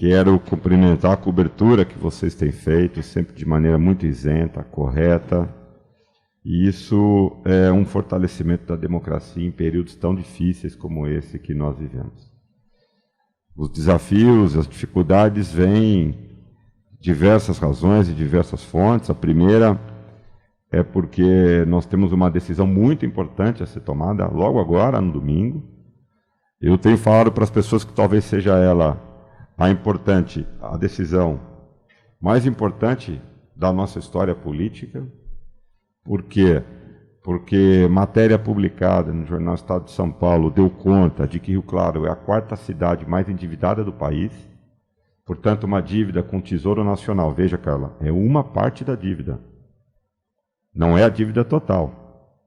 Quero cumprimentar a cobertura que vocês têm feito, sempre de maneira muito isenta, correta. E isso é um fortalecimento da democracia em períodos tão difíceis como esse que nós vivemos. Os desafios, as dificuldades vêm de diversas razões e diversas fontes. A primeira é porque nós temos uma decisão muito importante a ser tomada logo agora, no domingo. Eu tenho falado para as pessoas que talvez seja ela a decisão mais importante da nossa história política. Por quê? Porque matéria publicada no Jornal Estado de São Paulo deu conta de que Rio Claro é a quarta cidade mais endividada do país. Portanto, uma dívida com o Tesouro Nacional. Veja, Carla, é uma parte da dívida. Não é a dívida total.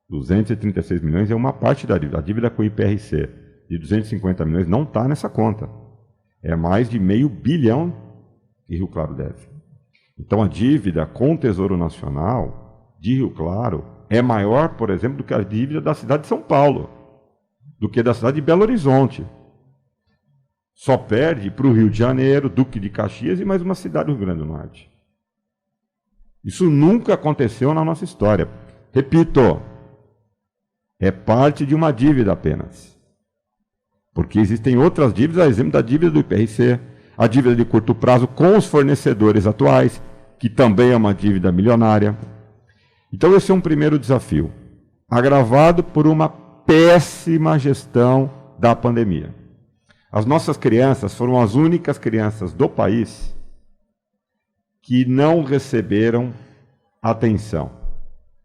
236 milhões é uma parte da dívida. A dívida com o IPRC de 250 milhões não está nessa conta. É mais de R$500 bilhão que Rio Claro deve. Então, a dívida com o Tesouro Nacional de Rio Claro é maior, por exemplo, do que a dívida da cidade de São Paulo, do que da cidade de Belo Horizonte. Só perde para o Rio de Janeiro, Duque de Caxias e mais uma cidade do Rio Grande do Norte. Isso nunca aconteceu na nossa história. Repito, é parte de uma dívida apenas. Porque existem outras dívidas, a exemplo da dívida do IPRC, a dívida de curto prazo com os fornecedores atuais, que também é uma dívida milionária. Então esse é um primeiro desafio, agravado por uma péssima gestão da pandemia. As nossas crianças foram as únicas crianças do país que não receberam atenção,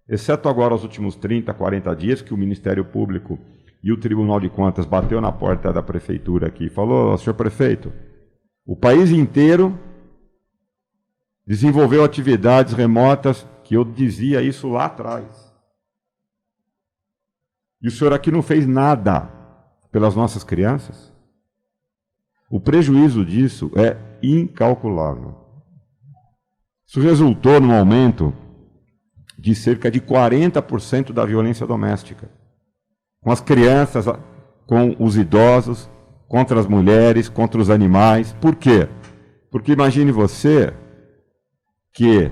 exceto agora os últimos 30, 40 dias, que o Ministério Público e o Tribunal de Contas bateu na porta da prefeitura aqui e falou: senhor prefeito, o país inteiro desenvolveu atividades remotas, que eu dizia isso lá atrás. E o senhor aqui não fez nada pelas nossas crianças? O prejuízo disso é incalculável. Isso resultou num aumento de cerca de 40% da violência doméstica. Com as crianças, com os idosos, contra as mulheres, contra os animais. Por quê? Porque imagine você que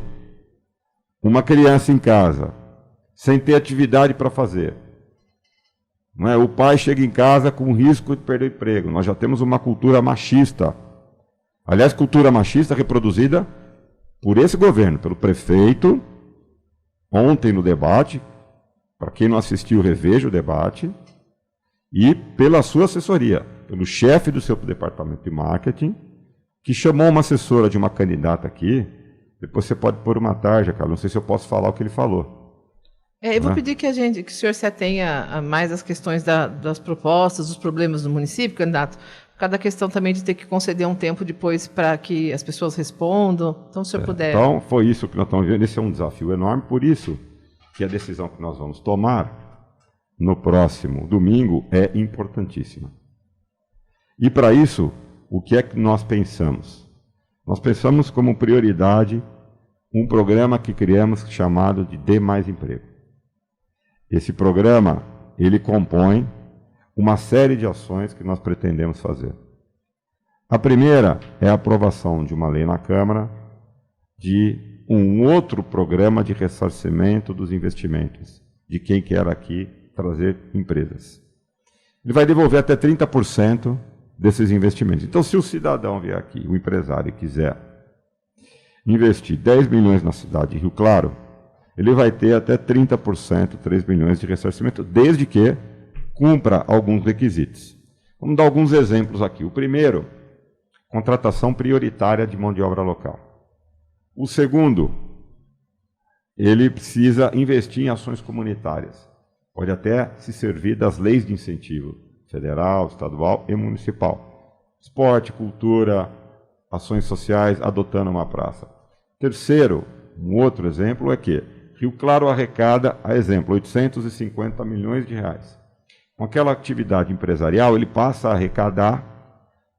uma criança em casa, sem ter atividade para fazer, não é? O pai chega em casa com risco de perder o emprego. Nós já temos uma cultura machista. Aliás, cultura machista reproduzida por esse governo, pelo prefeito, ontem no debate, para quem não assistiu, reveja o debate, e pela sua assessoria, pelo chefe do seu departamento de marketing, que chamou uma assessora de uma candidata aqui. Depois você pode pôr uma tarja, cara. Não sei se eu posso falar o que ele falou. Eu vou pedir que o senhor se atenha a mais às questões das propostas, dos problemas do município, candidato. Por causa da questão também de ter que conceder um tempo depois para que as pessoas respondam. Então, se o senhor puder... Então, foi isso que nós estamos vendo. Esse é um desafio enorme. Por isso que a decisão que nós vamos tomar no próximo domingo é importantíssima. E, para isso, o que é que nós pensamos? Nós pensamos como prioridade um programa que criamos chamado de Dê Mais Emprego. Esse programa, ele compõe uma série de ações que nós pretendemos fazer. A primeira é a aprovação de uma lei na Câmara de um outro programa de ressarcimento dos investimentos de quem quer aqui trazer empresas. Ele vai devolver até 30% desses investimentos. Então, se o cidadão vier aqui, o empresário, quiser investir 10 milhões na cidade de Rio Claro, ele vai ter até 30%, 3 milhões de ressarcimento, desde que cumpra alguns requisitos. Vamos dar alguns exemplos aqui. O primeiro, contratação prioritária de mão de obra local. O segundo, ele precisa investir em ações comunitárias. Pode até se servir das leis de incentivo federal, estadual e municipal. Esporte, cultura, ações sociais, adotando uma praça. Terceiro, um outro exemplo é que Rio Claro arrecada, a exemplo, 850 milhões de reais. Com aquela atividade empresarial, ele passa a arrecadar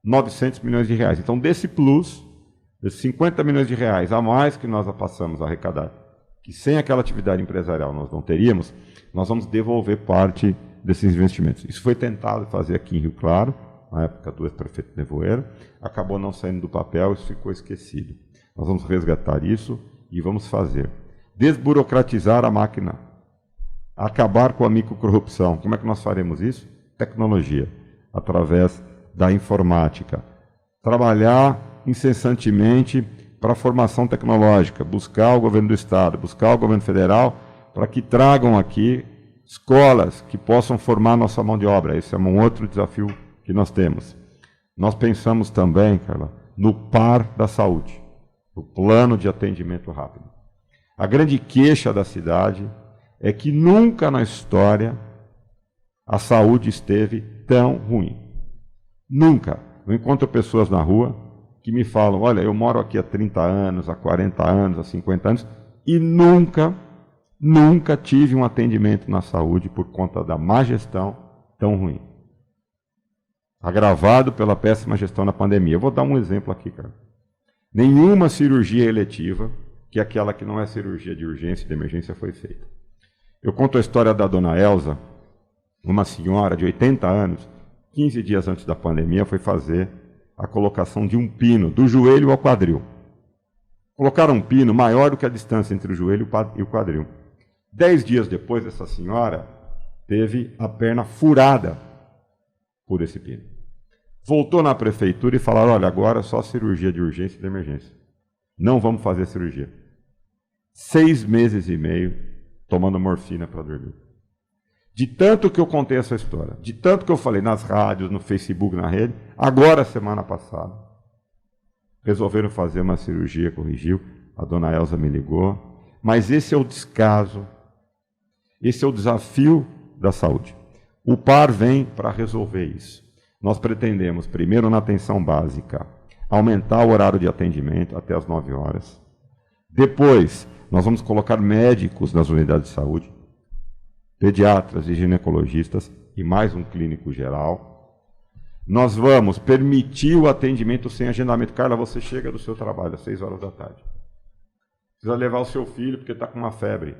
900 milhões de reais. Então, desse plus, desses 50 milhões de reais a mais que nós passamos a arrecadar, que sem aquela atividade empresarial nós não teríamos, nós vamos devolver parte desses investimentos. Isso foi tentado fazer aqui em Rio Claro, na época do ex-prefeito Nevoeiro, acabou não saindo do papel, isso ficou esquecido. Nós vamos resgatar isso e vamos fazer. Desburocratizar a máquina, acabar com a microcorrupção. Como é que nós faremos isso? Tecnologia, através da informática. Trabalhar incessantemente para a formação tecnológica, buscar o governo do Estado, buscar o governo federal, para que tragam aqui escolas que possam formar nossa mão de obra. Esse é um outro desafio que nós temos. Nós pensamos também, Carla, no PAR da saúde, o plano de atendimento rápido. A grande queixa da cidade é que nunca na história a saúde esteve tão ruim. Nunca. Eu encontro pessoas na rua que me falam, olha, eu moro aqui há 30 anos, há 40 anos, há 50 anos, e nunca tive um atendimento na saúde por conta da má gestão tão ruim. Agravado pela péssima gestão na pandemia. Eu vou dar um exemplo aqui, cara. Nenhuma cirurgia eletiva, que é aquela que não é cirurgia de urgência e de emergência, foi feita. Eu conto a história da dona Elza, uma senhora de 80 anos, 15 dias antes da pandemia, foi fazer a colocação de um pino do joelho ao quadril. Colocaram um pino maior do que a distância entre o joelho e o quadril. 10 dias depois, essa senhora teve a perna furada por esse pino. Voltou na prefeitura e falaram, olha, agora só cirurgia de urgência e de emergência. Não vamos fazer cirurgia. 6 meses e meio tomando morfina para dormir. De tanto que eu contei essa história, de tanto que eu falei nas rádios, no Facebook, na rede, agora, semana passada, resolveram fazer uma cirurgia, corrigiu, a dona Elza me ligou, mas esse é o descaso, esse é o desafio da saúde. O PAR vem para resolver isso. Nós pretendemos, primeiro na atenção básica, aumentar o horário de atendimento até as 9 horas. Depois, nós vamos colocar médicos nas unidades de saúde, pediatras e ginecologistas e mais um clínico geral. Nós vamos permitir o atendimento sem agendamento. Carla, você chega do seu trabalho às 6 horas da tarde. Precisa levar o seu filho porque está com uma febre.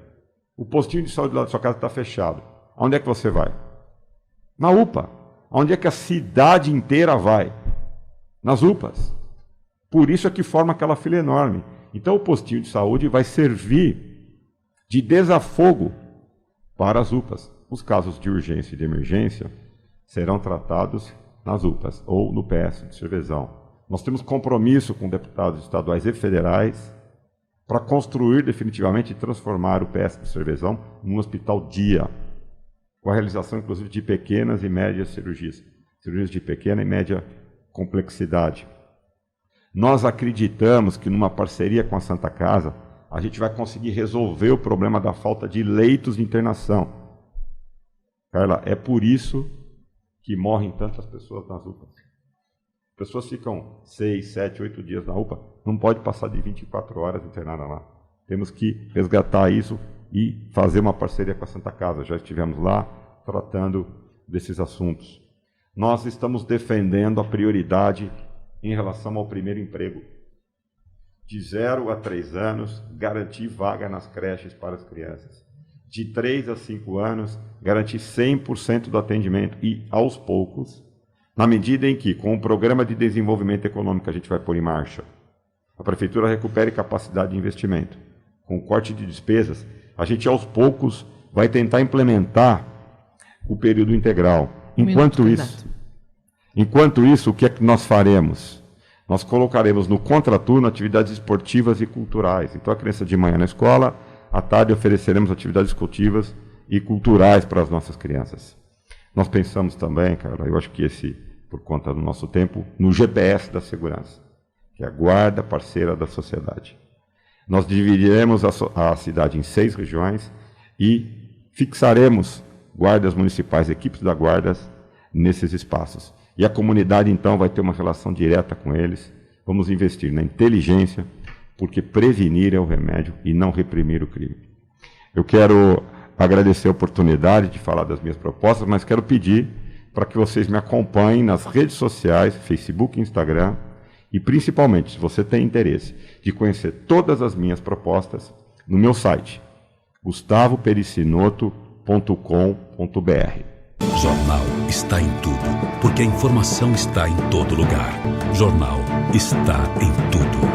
O postinho de saúde lá da sua casa está fechado. Aonde é que você vai? Na UPA. Aonde é que a cidade inteira vai? Nas UPAs. Por isso é que forma aquela fila enorme. Então o postinho de saúde vai servir de desafogo para as UPAs. Os casos de urgência e de emergência serão tratados nas UPAs ou no PS de Cervezão. Nós temos compromisso com deputados estaduais e federais para construir definitivamente e transformar o PS de Cervezão num hospital dia, com a realização inclusive de pequenas e médias cirurgias de pequena e média complexidade. Nós acreditamos que numa parceria com a Santa Casa, a gente vai conseguir resolver o problema da falta de leitos de internação. Carla, é por isso que morrem tantas pessoas nas UPAs. As pessoas ficam 6, 7, 8 dias na UPA, não pode passar de 24 horas internada lá. Temos que resgatar isso e fazer uma parceria com a Santa Casa. Já estivemos lá tratando desses assuntos. Nós estamos defendendo a prioridade em relação ao primeiro emprego. De 0 a 3 anos, garantir vaga nas creches para as crianças. De 3 a 5 anos, garantir 100% do atendimento. E, aos poucos, na medida em que, com o programa de desenvolvimento econômico que a gente vai pôr em marcha, a Prefeitura recupere capacidade de investimento. Com o corte de despesas, a gente, aos poucos, vai tentar implementar o período integral. Enquanto isso, o que é que nós faremos? Nós colocaremos no contraturno atividades esportivas e culturais. Então, a criança de manhã na escola, à tarde ofereceremos atividades esportivas e culturais para as nossas crianças. Nós pensamos também, cara, eu acho que por conta do nosso tempo, no GPS da segurança, que é a guarda parceira da sociedade. Nós dividiremos a cidade em 6 regiões e fixaremos guardas municipais, equipes da guardas, nesses espaços. E a comunidade, então, vai ter uma relação direta com eles. Vamos investir na inteligência, porque prevenir é o remédio e não reprimir o crime. Eu quero agradecer a oportunidade de falar das minhas propostas, mas quero pedir para que vocês me acompanhem nas redes sociais, Facebook e Instagram, e principalmente, se você tem interesse de conhecer todas as minhas propostas, no meu site, gustavopericinoto.com.br. Jornal está em tudo, porque a informação está em todo lugar. Jornal está em tudo.